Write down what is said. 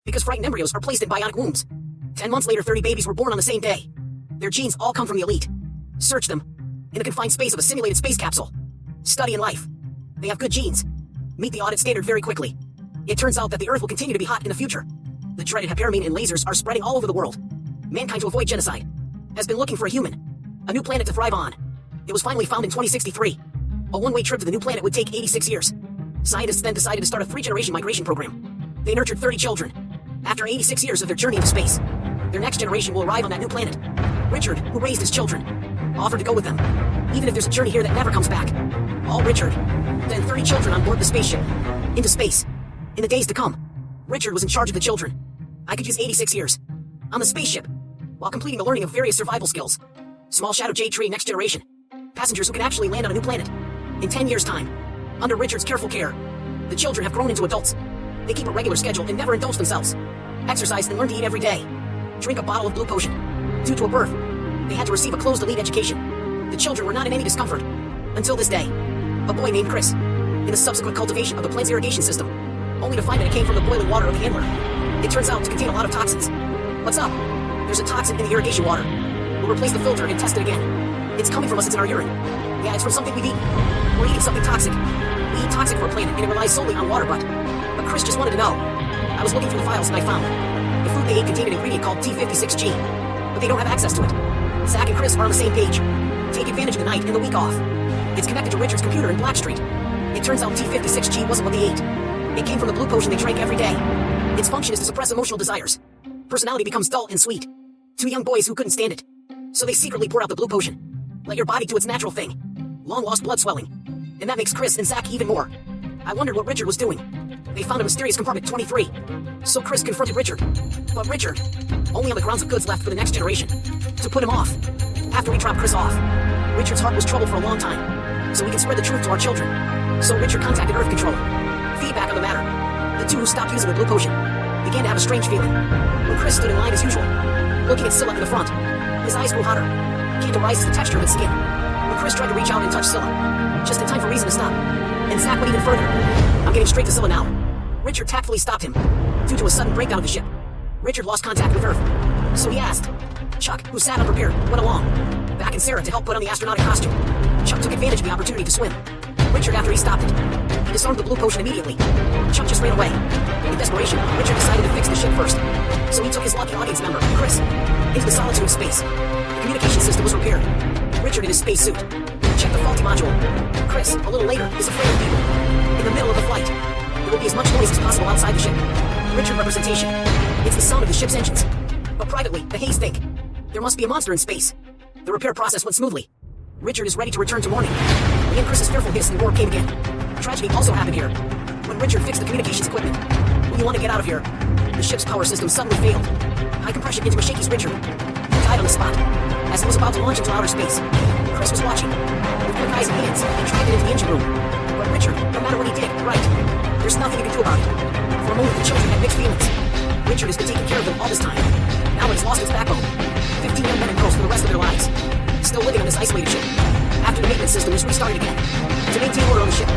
because frightened embryos are placed in bionic wombs. 10 months later, 30 babies were born on the same day. Their genes all come from the elite. Search them in the confined space of a simulated space capsule. Study in life. They have good genes. Meet the audit standard very quickly. It turns out that the Earth will continue to be hot in the future. The dreaded hyperamine and lasers are spreading all over the world. Mankind, to avoid genocide, has been looking for a human, a new planet to thrive on. It was finally found in 2063. A one-way trip to the new planet would take 86 years. Scientists then decided to start a 3-generation migration program. They nurtured 30 children. After 86 years of their journey into space, their next generation will arrive on that new planet. Richard, who raised his children, offered to go with them, even if there's a journey here that never comes back. All Richard, then 30 children on board the spaceship, into space. In the days to come, Richard was in charge of the children. I could use 86 years on the spaceship, while completing the learning of various survival skills. Small Shadow J Tree Next Generation. Passengers who can actually land on a new planet. In 10 years' time, under Richard's careful care, the children have grown into adults. They keep a regular schedule and never indulge themselves. Exercise and learn to eat every day. Drink a bottle of blue potion. Due to a birth, they had to receive a closed elite education. The children were not in any discomfort. Until this day, a boy named Chris, in the subsequent cultivation of the plant's irrigation system, only to find that it came from the boiling water of the handler. It turns out to contain a lot of toxins. What's up? There's a toxin in the irrigation water. We'll replace the filter and test it again. It's coming from us, it's in our urine. Yeah, it's from something we've eaten. We're eating something toxic. We eat toxic for a planet, and it relies solely on water, but Chris just wanted to know. I was looking through the files and I found the food they ate contained an ingredient called T56G, but they don't have access to it. Zach and Chris are on the same page. Take advantage of the night and the week off. It's connected to Richard's computer in Blackstreet. It turns out T56G wasn't what they ate. It came from the blue potion they drank every day. Its function is to suppress emotional desires. Personality becomes dull and sweet. Two young boys who couldn't stand it, so they secretly poured out the blue potion. Let your body do its natural thing. Long-lost blood swelling. And that makes Chris and Zach even more. I wondered what Richard was doing. They found a mysterious compartment 23. So Chris confronted Richard. But Richard, only on the grounds of goods left for the next generation. To put him off. After we dropped Chris off, Richard's heart was troubled for a long time. So we can spread the truth to our children. So Richard contacted Earth Control. Feedback on the matter. The two who stopped using the blue potion began to have a strange feeling. When Chris stood in line as usual, looking at Scylla in the front, his eyes grew hotter. Candle rises the texture of its skin. When Chris tried to reach out and touch Scylla, just in time for Reason to stop. And Zach went even further. I'm getting straight to Scylla now. Richard tactfully stopped him. Due to a sudden breakdown of the ship, Richard lost contact with Earth. So he asked Chuck, who sat unprepared, went along, back in Sarah to help put on the astronautic costume. Chuck took advantage of the opportunity to swim. Richard, after he stopped it, he disarmed the blue potion immediately. Chuck just ran away. In desperation, Richard decided to fix the ship first. So he took his lucky audience member, Chris, into the solitude of space. The communication system was repaired. Richard in his spacesuit checked the faulty module. Chris, a little later, is afraid of people. In the middle of the flight, there will be as much noise as possible outside the ship. Richard representation. It's the sound of the ship's engines. But privately, the Hayes think there must be a monster in space. The repair process went smoothly. Richard is ready to return to morning. Lee and Chris's fearful hiss and roar came again. Tragedy also happened here. When Richard fixed the communications equipment, when you want to get out of here, the ship's power system suddenly failed. High compression into a shaky Richard died on the spot. As he was about to launch into outer space, Chris was watching. With quick eyes and hands, he dragged it into the engine room. But Richard, no matter what he did, right, there's nothing he could do about it. For a moment, the children had mixed feelings. Richard has been taking care of them all this time. Now it has lost its backbone. 15 young men and girls for the rest of their lives. Still living on this isolated ship. After the maintenance system is restarted again. To maintain order on the ship,